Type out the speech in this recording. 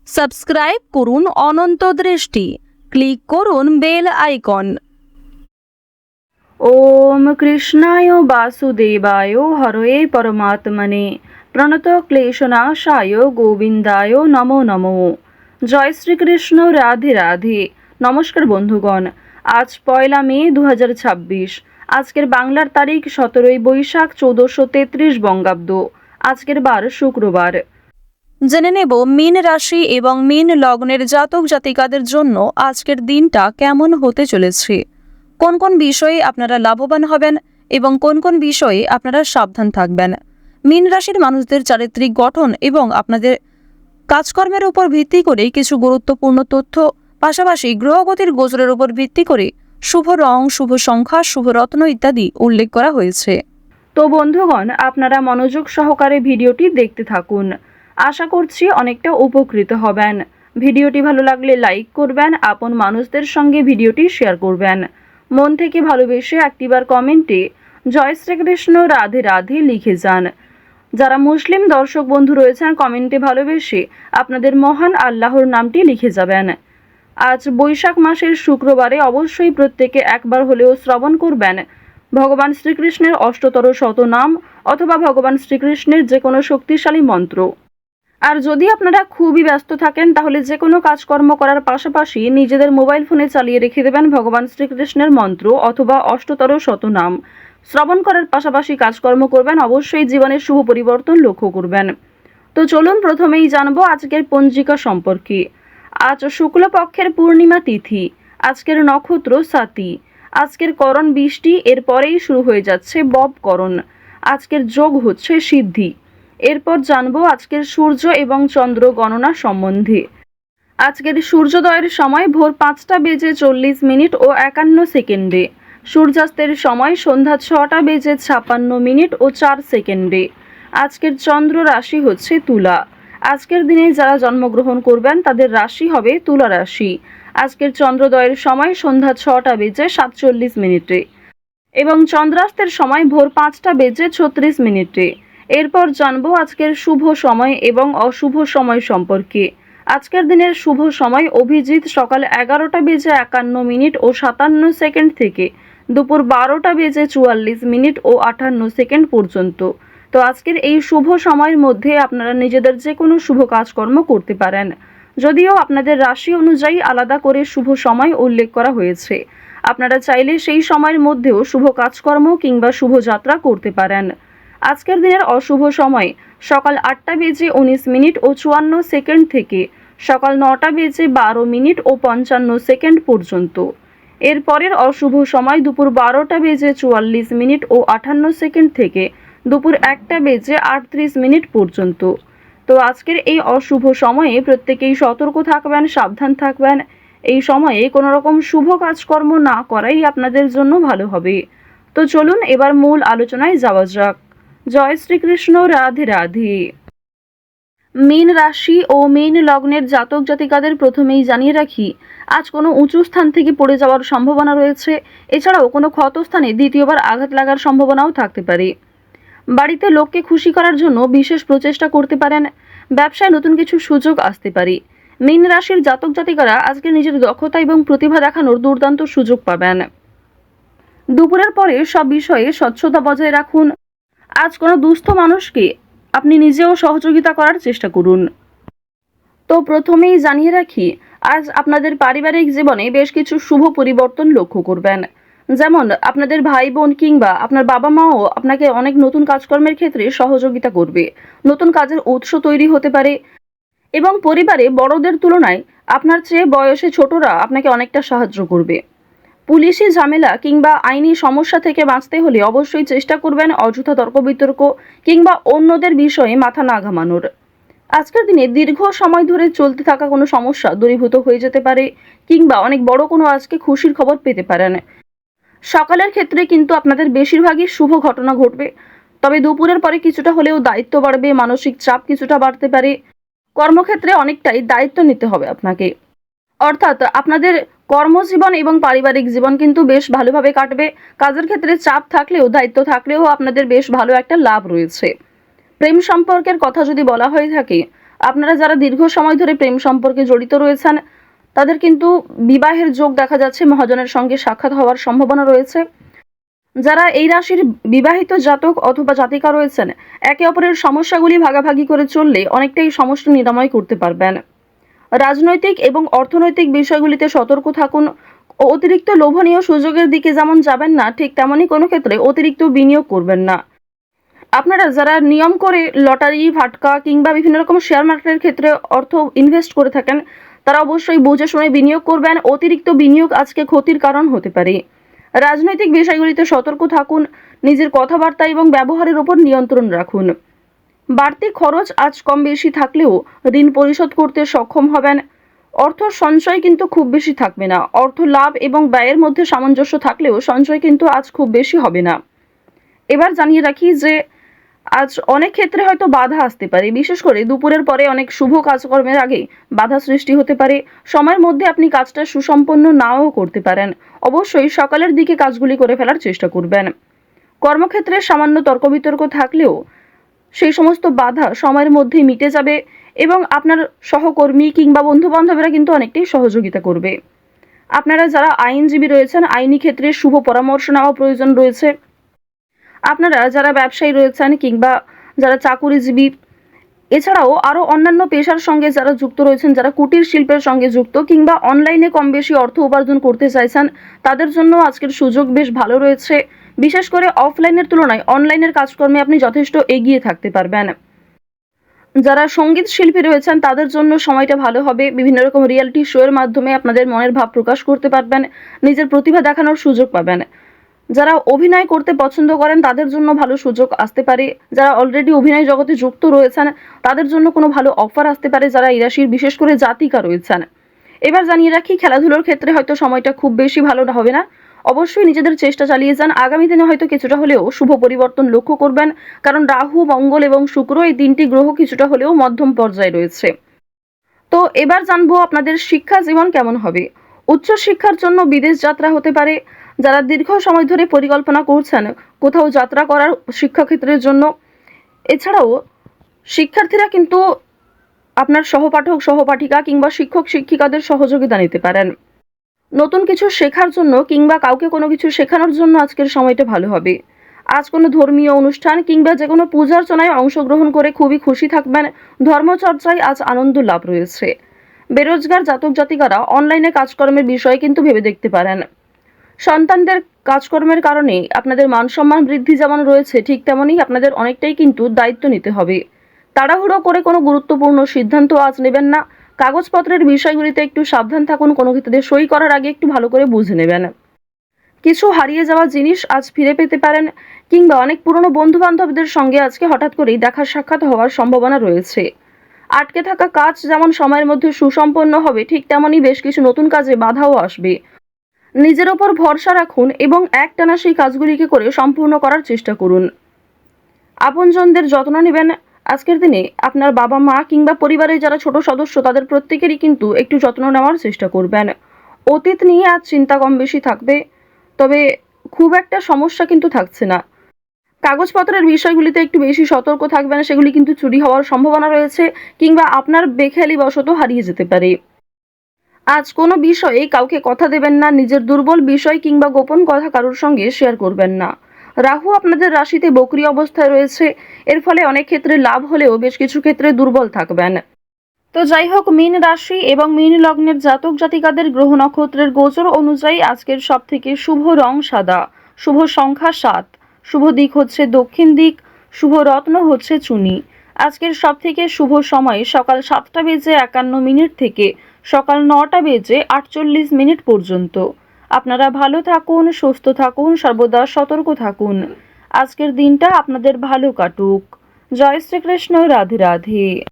Subscribe করুন অনন্ত দৃষ্টি, click করুন বেল আইকন। ওম কৃষ্ণায় বাসুদেবায় হরয়ে পরমাত্মনে প্রণত ক্লেশনাশায় গোবিন্দায় নমো নমো। জয় শ্রীকৃষ্ণ, রাধে রাধে। নমস্কার বন্ধুগণ, আজ 1 মে 2026। আজকের বাংলার তারিখ 17 বৈশাখ 1433 বঙ্গাব্দ। আজকের বার শুক্রবার। জেনে নেব মীন রাশি এবং মীন লগ্নের জাতক জাতিকাদের জন্য আজকের দিনটা কেমন হতে চলেছে, কোন কোন বিষয়ে আপনারা লাভবান হবেন এবং কোন কোন বিষয়ে আপনারা সাবধান থাকবেন। মীন রাশির মানুষদের চারিত্রিক গঠন এবং আপনাদের কাজকর্মের উপর ভিত্তি করে কিছু গুরুত্বপূর্ণ তথ্য, পাশাপাশি গ্রহগতির গোচরের উপর ভিত্তি করে শুভ রং, শুভ সংখ্যা, শুভ রত্ন ইত্যাদি উল্লেখ করা হয়েছে। তো বন্ধুগণ, আপনারা মনোযোগ সহকারে ভিডিওটি দেখতে থাকুন। আশা করছি অনেকটা উপকৃত হবেন। ভিডিওটি ভালো লাগলে লাইক করবেন, আপন মানুষদের সঙ্গে ভিডিওটি শেয়ার করবেন। মন থেকে ভালোবেসে একটিবার কমেন্টে জয় শ্রীকৃষ্ণ, রাধে রাধে লিখে যান। যারা মুসলিম দর্শক বন্ধু রয়েছেন, কমেন্টে ভালোবেসে আপনাদের মহান আল্লাহর নামটি লিখে যাবেন। আজ বৈশাখ মাসের শুক্রবারে অবশ্যই প্রত্যেকে একবার হলেও শ্রবণ করবেন ভগবান শ্রীকৃষ্ণের অষ্টতর শতনাম অথবা ভগবান শ্রীকৃষ্ণের যে কোনো শক্তিশালী মন্ত্র। আর যদি আপনারা খুবই ব্যস্ত থাকেন, তাহলে যে কোনো কাজকর্ম করার পাশাপাশি নিজেদের মোবাইল ফোনে চালিয়ে রেখে দেবেন ভগবান শ্রীকৃষ্ণের মন্ত্র অথবা অষ্টতর শতনাম। শ্রবণ করার পাশাপাশি কাজকর্ম করবেন, অবশ্যই জীবনের শুভ পরিবর্তন লক্ষ্য করবেন। তো চলুন প্রথমেই জানবো আজকের পঞ্জিকা সম্পর্কে। আজ শুক্লপক্ষের পূর্ণিমা তিথি, আজকের নক্ষত্র সাতি, আজকের করণ বৃষ্টি, এরপরেই শুরু হয়ে যাচ্ছে ববকরণ। আজকের যোগ হচ্ছে সিদ্ধি। এরপর জানবো আজকের সূর্য এবং চন্দ্র গণনা সম্বন্ধে। আজকের সূর্যোদয়ের সময় ভোর 5:40 ও 51 সেকেন্ডে, সূর্যাস্তের সময় সন্ধ্যা 6:56 ও 4 সেকেন্ডে। আজকের চন্দ্র রাশি হচ্ছে তুলা। আজকের দিনে যারা জন্মগ্রহণ করবেন তাদের রাশি হবে তুলা রাশি। আজকের চন্দ্রোদয়ের সময় সন্ধ্যা 6:47 এবং চন্দ্রাস্তের সময় ভোর 5:36। এরপর জানবো আজকের শুভ সময় এবং অশুভ সময় সম্পর্কে। আজকের দিনের শুভ সময় অভিজিৎ সকাল 11:51 ও 57 সেকেন্ড থেকে দুপুর 12:44 ও 58 সেকেন্ড পর্যন্ত। তো আজকের এই শুভ সময়ের মধ্যে আপনারা নিজেদের যে কোনো শুভ কাজকর্ম করতে পারেন, যদিও আপনাদের রাশি অনুযায়ী আলাদা করে শুভ সময় উল্লেখ করা হয়েছে। আপনারা চাইলে সেই সময়ের মধ্যেও শুভ কাজকর্ম কিংবা শুভ যাত্রা করতে পারেন। আজকের দিনের অশুভ সময় সকাল 8:19 ও 54 সেকেন্ড থেকে সকাল 9:12 ও 55 সেকেন্ড পর্যন্ত। এরপরের অশুভ সময় দুপুর 12:44 ও 58 সেকেন্ড থেকে দুপুর 1:38 পর্যন্ত। তো আজকের এই অশুভ সময়ে প্রত্যেকেই সতর্ক থাকবেন, সাবধান থাকবেন। এই সময়ে কোনো রকম শুভ কাজকর্ম না করাই আপনাদের জন্য ভালো হবে। তো চলুন এবার মূল আলোচনায় যাওয়া যাক। জয় শ্রীকৃষ্ণ, রাধে রাধে। মীন রাশি ও মীন লগ্নের জাতক জাতিকাদের প্রথমেই জানিয়ে রাখি, আজ কোনো উঁচু স্থান থেকে পড়ে যাওয়ার সম্ভাবনা রয়েছে। এছাড়াও কোনো ক্ষতস্থানে দ্বিতীয়বার আঘাত লাগার সম্ভাবনাও থাকতে পারে। বাড়িতে লোককে খুশি করার জন্য বিশেষ প্রচেষ্টা করতে পারেন। ব্যবসায় নতুন কিছু সুযোগ আসতে পারে। মীন রাশির জাতক জাতিকারা আজকে নিজের দক্ষতা এবং প্রতিভা দেখানোর দুর্দান্ত সুযোগ পাবেন। দুপুরের পরে সব বিষয়ে স্বচ্ছতা বজায় রাখুন। আজ কোনো দুস্থ মানুষকে আপনি নিজেও সহযোগিতা করার চেষ্টা করুন। তো প্রথমেই জানিয়ে রাখি, আজ আপনাদের পারিবারিক জীবনে বেশ কিছু শুভ পরিবর্তন লক্ষ্য করবেন। যেমন আপনাদের ভাই বোন কিংবা আপনার বাবা মাও আপনাকে অনেক নতুন কাজকর্মের ক্ষেত্রে সহযোগিতা করবে। নতুন কাজের উৎস তৈরি হতে পারে এবং পরিবারে বড়দের তুলনায় আপনার চেয়ে বয়সে ছোটরা আপনাকে অনেকটা সাহায্য করবে। পুলিশি ঝামেলা কিংবা আইনি সমস্যা থেকে বাঁচতে হলে অবশ্যই চেষ্টা করবেন অযথা তর্ক বিতর্ক কিংবা অন্যদের বিষয়ে মাথা না ঘামানোর। আজকের দিনে দীর্ঘ সময় ধরে চলতে থাকা কোনো সমস্যা দূরীভূত হয়ে যেতে পারে কিংবা অনেক বড় কোনো আজকে খুশির খবর পেতে পারেন। সকালের ক্ষেত্রে কিন্তু আপনাদের বেশিরভাগই শুভ ঘটনা ঘটবে, তবে দুপুরের পরে কিছুটা হলেও দায়িত্ব বাড়বে, মানসিক চাপ কিছুটা বাড়তে পারে। কর্মক্ষেত্রে অনেকটাই দায়িত্ব নিতে হবে আপনাকে। অর্থাৎ আপনাদের কর্মজীবন এবং পারিবারিক জীবন কিন্তু বেশ ভালোভাবে কাটবে। কাজের ক্ষেত্রে চাপ থাকলেও দায়িত্ব থাকলেও আপনাদের বেশ ভালো একটা লাভ রয়েছে। প্রেম সম্পর্কের কথা যদি বলা হয়ে থাকে, আপনারা যারা দীর্ঘ সময় ধরে প্রেম সম্পর্কে জড়িত রয়েছেন তাদের কিন্তু বিবাহের যোগ দেখা যাচ্ছে, মহাজনের সঙ্গে সাক্ষাৎ হওয়ার সম্ভাবনা রয়েছে। যারা এই রাশির বিবাহিত জাতক অথবা জাতিকা রয়েছেন একে অপরের সমস্যাগুলি ভাগাভাগি করে চললে অনেকটাই সমস্যা নিরাময় করতে পারবেন। রাজনৈতিক এবং অর্থনৈতিক বিষয়গুলিতে সতর্ক থাকুন। অতিরিক্ত লোভনীয় সুযোগের দিকে যেমন যাবেন না, ঠিক তেমনই কোনো ক্ষেত্রে অতিরিক্ত বিনিয়োগ করবেন না। আপনারা যারা নিয়ম করে লটারি, ফাটকা কিংবা বিভিন্ন রকম শেয়ার মার্কেটের ক্ষেত্রে অর্থ ইনভেস্ট করে থাকেন তারা অবশ্যই বুঝে শুনে বিনিয়োগ করবেন। অতিরিক্ত বিনিয়োগ আজকে ক্ষতির কারণ হতে পারে। রাজনৈতিক বিষয়গুলিতে সতর্ক থাকুন। নিজের কথাবার্তা এবং ব্যবহারের উপর নিয়ন্ত্রণ রাখুন। বাড়তি খরচ আজ কম বেশি থাকলেও ঋণ পরিশোধ করতে সক্ষম হবেন। অর্থ সঞ্চয় কিন্তু খুব বেশি থাকবে না। অর্থ লাভ এবং ব্যয়ের মধ্যে সামঞ্জস্য থাকলেও সঞ্চয় কিন্তু আজ খুব বেশি হবে না। এবার জানিয়ে রাখি যে আজ অনেক ক্ষেত্রে হয়তো বাধা আসতে পারে, বিশেষ করে দুপুরের পরে অনেক শুভ কাজকর্মের আগে বাধা সৃষ্টি হতে পারে। সময়ের মধ্যে আপনি কাজটা সুসম্পন্ন নাও করতে পারেন। অবশ্যই সকালের দিকে কাজগুলি করে ফেলার চেষ্টা করবেন। কর্মক্ষেত্রে সামান্য তর্ক বিতর্ক থাকলেও সেই সমস্ত বাধা সময়ের মধ্যেই মিটে যাবে এবং আপনার সহকর্মী কিংবা বন্ধু বান্ধবেরা কিন্তু অনেকটাই সহযোগিতা করবে। আপনারা যারা আইনজীবী রয়েছেন আইনি ক্ষেত্রে শুভ পরামর্শ নেওয়া প্রয়োজন রয়েছে। আপনারা যারা ব্যবসায়ী রয়েছেন কিংবা যারা চাকুরিজীবী, এছাড়াও আরও অন্যান্য পেশার সঙ্গে যারা যুক্ত রয়েছেন, যারা কুটির শিল্পের সঙ্গে যুক্ত কিংবা অনলাইনে কম বেশি অর্থ উপার্জন করতে চাইছেন তাদের জন্য আজকের সুযোগ বেশ ভালো রয়েছে। বিশেষ করে অফলাইনের তুলনায় অনলাইনের কাজকর্মে আপনি যথেষ্ট এগিয়ে থাকতে পারবেন। যারা সঙ্গীত শিল্পী রয়েছেন তাদের জন্য সময়টা ভালো হবে। বিভিন্ন রকম রিয়েলিটি শো এর মাধ্যমে আপনাদের মনের ভাব প্রকাশ করতে পারবেন, নিজের প্রতিভা দেখানোর সুযোগ পাবেন। যারা অভিনয় করতে পছন্দ করেন তাদের জন্য ভালো সুযোগ আসতে পারে। যারা অলরেডি অভিনয় জগতে যুক্ত রয়েছেন তাদের জন্য কোনো ভালো অফার আসতে পারে, যারা এই রাশির বিশেষ করে জাতিকা রয়েছেন। এবার জানিয়ে রাখি খেলাধুলোর ক্ষেত্রে হয়তো সময়টা খুব বেশি ভালো হবে না। অবশ্যই নিজেদের চেষ্টা চালিয়ে যান। আগামী দিনে হয়তো কিছুটা হলেও শুভ পরিবর্তন লক্ষ্য করবেন, কারণ রাহু, মঙ্গল এবং শুক্র এই তিনটি গ্রহ কিছুটা হলেও মধ্যম পর্যায়ে রয়েছে। তো এবার জানবো আপনাদের শিক্ষা জীবন কেমন হবে। উচ্চ শিক্ষার জন্য বিদেশ যাত্রা হতে পারে। যারা দীর্ঘ সময় ধরে পরিকল্পনা করছেন কোথাও যাত্রা করার শিক্ষাক্ষেত্রের জন্য, এছাড়াও শিক্ষার্থীরা কিন্তু আপনার সহপাঠক, সহপাঠিকা কিংবা শিক্ষক, শিক্ষিকাদের সহযোগিতা নিতে পারেন। নতুন কিছু শেখার জন্য কিংবা কাউকে কোনো কিছু শেখানোর জন্য আজকের সময়টা ভালো হবে। আজ কোনো ধর্মীয় অনুষ্ঠান কিংবা যে কোনো পূজার্চনায় অংশগ্রহণ করে খুবই খুশি থাকবেন। ধর্মচর্চায় আজ আনন্দ লাভ রয়েছে। বেরোজগার জাতক জাতিকারা অনলাইনে কাজকর্মের বিষয়ে কিন্তু ভেবে দেখতে পারেন। সন্তানদের কাজকর্মের কারণে আপনাদের মান সম্মান বৃদ্ধি যেমন রয়েছে, ঠিক তেমনই আপনাদের অনেকটাই কিন্তু দায়িত্ব নিতে হবে। তাড়াহুড়ো করে কোনো গুরুত্বপূর্ণ সিদ্ধান্ত আজ নেবেন না। কাগজপত্রের বিষয়গুলিতে একটু সাবধান থাকুন। কোনো ক্ষেত্রে সই করার আগে একটু ভালো করে বুঝে নেবেন। কিছু হারিয়ে যাওয়া জিনিস আজ ফিরে পেতে পারেন কিংবা অনেক পুরনো বন্ধু বান্ধবদের সঙ্গে আজকে হঠাৎ করেই দেখা সাক্ষাৎ হওয়ার সম্ভাবনা রয়েছে। আটকে থাকা কাজ যেমন সময়ের মধ্যে সুসম্পন্ন হবে, ঠিক তেমনই বেশ কিছু নতুন কাজে বাধাও আসবে। নিজের ওপর ভরসা রাখুন এবং একটানা সেই কাজগুলিকে করে সম্পূর্ণ করার চেষ্টা করুন। আপনজনদের যত্ন নেবেন। আজকের দিনে আপনার বাবা মা কিংবা পরিবারের যারা ছোট সদস্য তাদের প্রত্যেকেরই কিন্তু একটু যত্ন নেওয়ার চেষ্টা করবেন। অতীত নিয়ে আজ চিন্তা কম বেশি থাকবে, তবে খুব একটা সমস্যা কিন্তু থাকছে না। কাগজপত্রের বিষয়গুলিতে একটু বেশি সতর্ক থাকবেন, সেগুলি কিন্তু চুরি হওয়ার সম্ভাবনা রয়েছে কিংবা আপনার বেখেয়ালি বশত হারিয়ে যেতে পারে। আজ কোনো বিষয়ে কাউকে কথা দেবেন না। নিজের দুর্বল বিষয় কিংবা গোপন কথা কারোর সঙ্গে শেয়ার করবেন না। রাহু আপনাদের রাশিতে বক্রী অবস্থায় রয়েছে। এর ফলে অনেক ক্ষেত্রে লাভ হলেও বেশ কিছু ক্ষেত্রে দুর্বল থাকবেন। তো যাই হোক, মীন রাশি এবং মীন লগ্নের জাতক জাতিকাদের গ্রহ নক্ষত্রের গোচর অনুযায়ী আজকের সব থেকে শুভ রং সাদা, শুভ সংখ্যা 7, শুভ দিক হচ্ছে দক্ষিণ দিক, শুভ রত্ন হচ্ছে চুনি। আজকের সব থেকে শুভ সময় সকাল 7:51 থেকে সকাল 9:48 পর্যন্ত। আপনারা ভালো থাকুন, সুস্থ থাকুন, সর্বদা সতর্ক থাকুন। আজকের দিনটা আপনাদের ভালো কাটুক। জয় শ্রীকৃষ্ণ। রাধে রাধে।